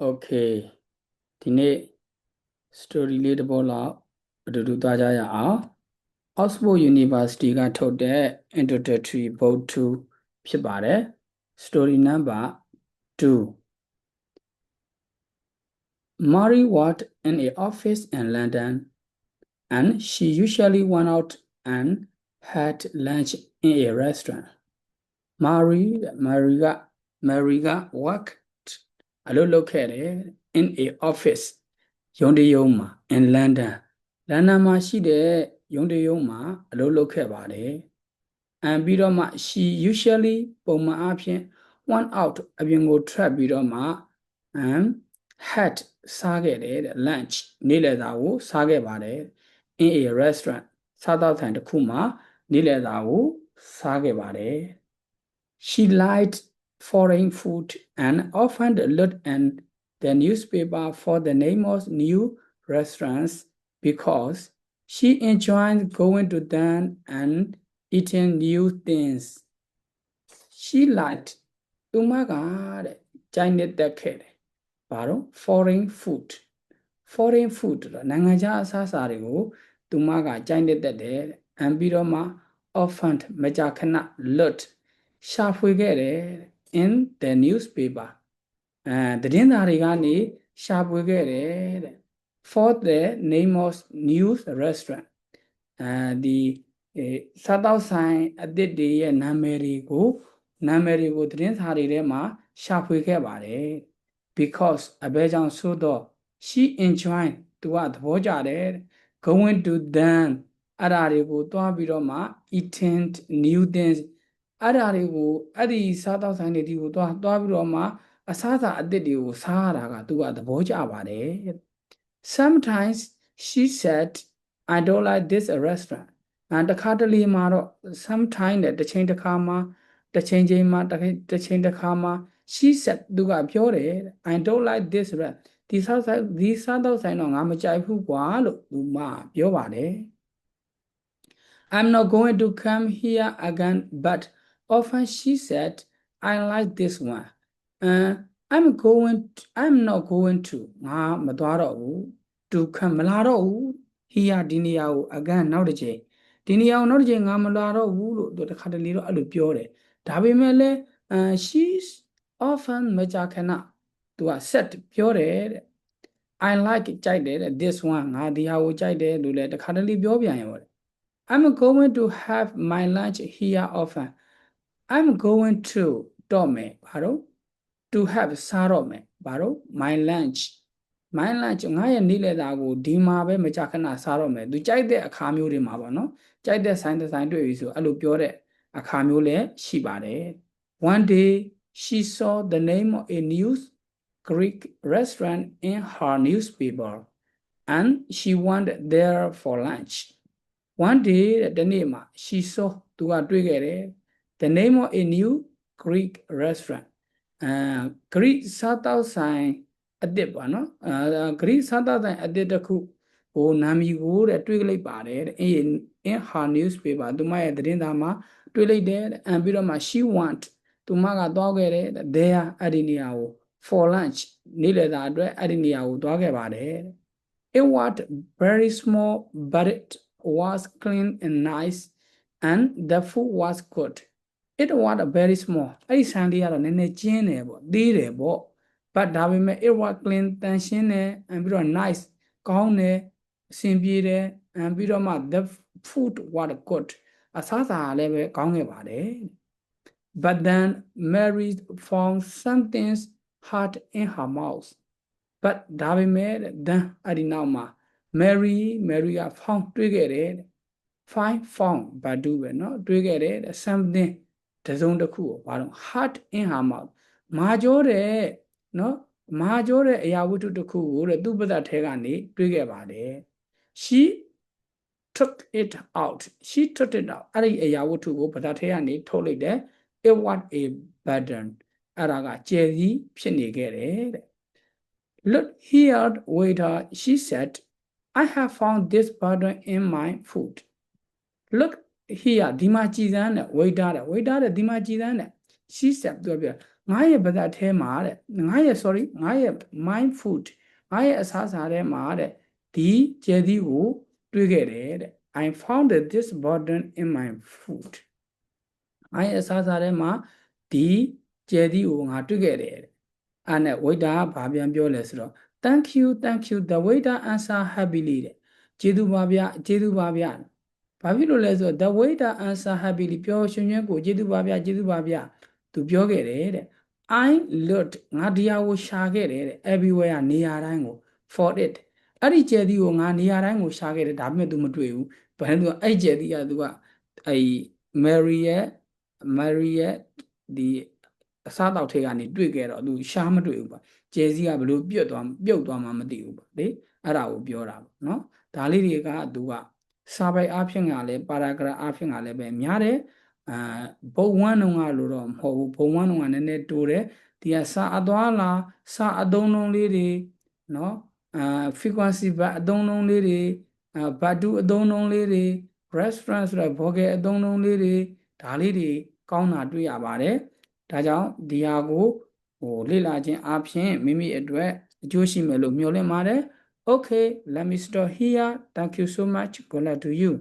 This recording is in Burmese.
Okay ဒီနေ့ story လေးတစ်ပုဒ်လောက်အတူတူသွားကြရအောင် Oxford University ကထုတ်တဲ့ Introductory Book 2 ဖြစ်ပါတယ် Story number 2 Mary worked in an office in London and she usually went out and had lunch in a restaurant. Mary က worked အလုပ်လုပ်ခဲ့တယ် in a office ရုံးတရုံးမှာ in London မှာရှိတဲ့ရုံးတရုံးမှာအလုပ်လုပ်ခဲ့ပါတယ် and ပြီးတော့မှ she usually ပုံမှန်အားဖြင့် went out အပြင်ကိုထွက်ပြီးတော့မှ had စားခဲ့တယ် lunch နေ့လည်စာကိုစားခဲ့ပါတယ် in a restaurant စားသောက်ဆိုင်တစ်ခုမှာနေ့လည်စာကိုစားခဲ့ပါတယ် she liked foreign food and often looked in the newspaper for the name of new restaurants because she enjoyed going to them and eating new things. She liked သူမကတဲ့ကြိုက်နေတဲ့ခဲ့တယ်ဘာလို့ foreign food တော့နိုင်ငံခြားအစားအစာတွေကိုသူမကကြိုက်နေတဲ့တယ် and ပြီးတော့မှ often မကြာခဏ looked ရှာဖွေခဲ့တယ် in the newspaper သတင်းစာတွေကနေရှာဖွေခဲ့တယ်တဲ့ for the name of new restaurant ဒီစားသောက်ဆိုင်အသစ်တွေရဲ့နာမည်တွေကိုသတင်းစာတွေထဲမှာရှာဖွေခဲ့ပါတယ် because အဘဲကြောင့်ဆိုတော့ she enjoyed သူကသဘောကျတယ် going to them အဲ့ဒါတွေကိုတွားပြီးတော့မှ eating new things အဲ့ဒါတွေကိုအဲ့ဒီစားသောက်ဆိုင်တွေတွားပြီးတော့မှအစားအစာအသစ်တွေကိုစားရတာကသူကသဘောကျပါတယ် sometimes she said I don't like this restaurant တခါတလေမှာတော့ sometime နဲ့တစ်ချိန်တစ်ခါမှာ she said သူကပြောတယ် I don't like this restaurant ဒီစားသောက်ဆိုင်တော့ငါမကြိုက်ဘူးကွာလို့သူမပြောပါတယ် I'm not going to come here again but often she said I like this one I'm not going to ငါမသွားတော့ဘူး to come မလာတော့ဘူး here ဒီနေရာကို again နောက်တစ်ချိန်ဒီနေရာကိုနောက်တစ်ချိန်ငါမလာတော့ဘူးလို့သူတခါတလေတော့အဲ့လိုပြောတယ်ဒါပေမဲ့လည်း she's often မကြာခဏသူက set ပြောတယ်တဲ့ I like ကြိုက်တယ်တဲ့ this one ငါဒီဟာကိုကြိုက်တယ်လို့လည်းတခါတလေပြောပြန်ရော I'm going to have my lunch here often I'm going to တော့မယ်ဘာလို့ to have စားတော့မယ်ဘာလို့ my lunch ငါရဲ့နေ့လည်စာကိုဒီမှာပဲမကြာခဏစားတော့မယ်သူကြိုက်တဲ့အခါမျိုးတွေမှာပေါ့နော်ကြိုက်တဲ့ဆိုင်တွေ့ပြီဆိုအဲ့လိုပြောတဲ့အခါမျိုးလည်းရှိပါတယ် One day she saw the name of a new Greek restaurant in her newspaper and she went there for lunch One day တနေ့မှာ she saw သူကတွေ့ခဲ့တယ် the name of a new Greek restaurant Greek စားသောက်ဆိုင်အသစ်ပါနော်Greek စားသောက်ဆိုင်အသစ်တစ်ခုဟိုနာမည်ကိုတဲ့တွေ့လိုက်ပါတယ်တဲ့ in her newspaper သူမရဲ့သတင်းစာမှာတွေ့လိုက်တယ်တဲ့ပြီးတော့မှ she went သူမကသွားခဲ့တယ် there အဲ့ဒီနေရာကို for lunch နေ့လည်စာအတွက်အဲ့ဒီနေရာကိုသွားခဲ့ပါတယ် It was very small but it was clean and nice and the food was good It was very small အဲ့ဒီဆိုင်လေးကတော့နည်းနည်းကျဉ်းတယ်ပေါ့သေးတယ်ပေါ့ but ဒါပေမဲ့ it was clean တန်ရှင်းတယ်ပြီးတော့ nice ကောင်းတယ်အဆင်ပြေတယ်ပြီးတော့မှ the food was good အစားအစာလည်းပဲကောင်းခဲ့ပါတယ် but then Mary found something hot in her mouth but ဒါပေမဲ့ then အဲ့ဒီနောက်မှာ Mary က found တွေ့ခဲ့တယ် found ဘာတူပဲเนาะတွေ့ခဲ့တယ် something တစုံတစ်ခုကိုဘာလို့ hot in her mouth မာကြောတဲ့အရာဝတ္ထုတစ်ခုကိုတဲ့သူ့ပဒတ်ထဲကနေတွေ့ခဲ့ပါတယ် she took it out အဲ့ဒီအရာဝတ္ထုကိုပဒတ်ထဲကနေထုတ်လိုက်တယ် it was a burden အဲ့ဒါကကျယ်စီဖြစ်နေခဲ့တယ်တဲ့ Look here waiter she said I have found this burden in my food Look here ဒီမှာကြည်စမ်းတဲ့ waiter တဲ့ဒီမှာကြည်စမ်းတဲ့ she said သူပြော ငါရဲ့ပဇာထဲမှာတဲ့ငါရဲ့ sorry ငါရဲ့ mind food ငါရဲ့အစားအစာထဲမှာတဲ့ဒီကျဲသီးကိုတွေ့ခဲ့တယ်တဲ့ I found this burden in my food ငါရဲ့အစားအစာထဲမှာဒီကျဲသီးကိုငါတွေ့ခဲ့တယ်တဲ့အဲ့နဲ့ waiter ကဘာပြန်ပြောလဲဆိုတော့ thank you the waiter answer happily တဲ့ကျေးဇူးပါဗျကျေးဇူးပါဗျဘာဖြစ်လို့လဲဆိုတော့ the waiter answer happily ပျော်ရွှင်ခြင်းကိုကျေးဇူးပါဗျကျေးဇူးပါဗျသူပြောခဲ့တယ်တဲ့ I looked ငါဒီဟာကိုရှာခဲ့တယ်တဲ့ everywhere နေရာတိုင်းကို for it အဲ့ဒီကျဲသီးကိုငါနေရာတိုင်းကိုရှာခဲ့တယ်ဒါပေမဲ့ तू မတွေ့ဘူးဘာလို့လဲအဲ့ကျဲသီးက तू ကအဲ့ Mary ရဲ့ဒီအစားတောက်ထဲကနေတွေ့ခဲ့တော့ तू ရှာမတွေ့ဘူးပါကျဲသီးကဘလို့ပြုတ်သွားမှမသိဘူးပါလေအဲ့ဒါကိုပြောတာပေါ့နော်ဒါလေးတွေက तू ကစာပိုက်အားဖြင့်ကလည်း paragraph အားဖြင့်ကလည်းပဲများတယ်ဘုံဝမ်းတုံးကလို့တော့မဟုတ်ဘူးဘုံဝမ်းတုံးကနည်းနည်းတိုးတယ်ဒီကစာအသွားလားစာအသုံးလုံးလေးတွေနော်frequency ဘတ်အသုံးလုံးလေးတွေဘတ်တူအသုံးလုံးလေးတွေ restaurant ဆိုတဲ့ vocal အသုံးလုံးလေးတွေဒါလေးတွေကောင်းတာတွေ့ရပါတယ်ဒါကြောင့်ဒီဟာကိုလေ့လာခြင်းအပြင်မိမိအတွက်အကျိုးရှိမယ်လို့မျှော်လင့်ပါတယ်Okay let me stop here thank you so much good luck to you